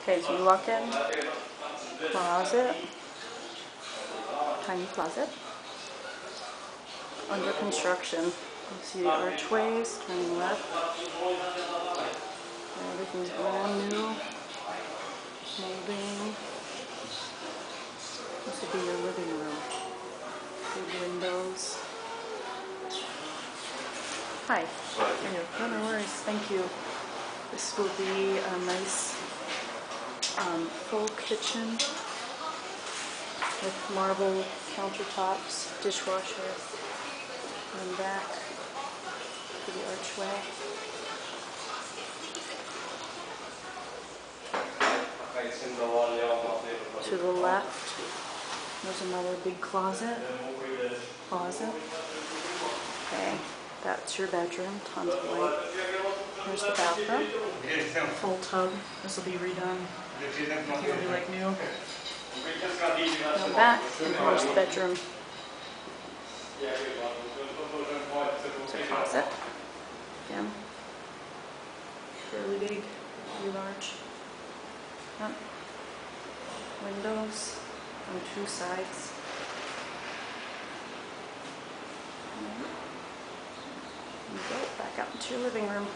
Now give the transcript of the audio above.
Okay, so you walk in, closet, tiny closet, under construction. You see the archways, turning left. Everything's brand new, molding. This would be your living room. Big windows. Hi. Oh, no worries. Thank you. This will be a nice full kitchen with marble countertops, dishwasher, and back to the archway. To the left, there's another big closet. Okay, that's your bedroom, tons of light. Here's the bathroom, full tub. This will be redone. It'll be like new. Now back, and here's the bedroom. It's a closet. Again, fairly big, pretty large. Yep. Windows on two sides. And you go back out into your living room.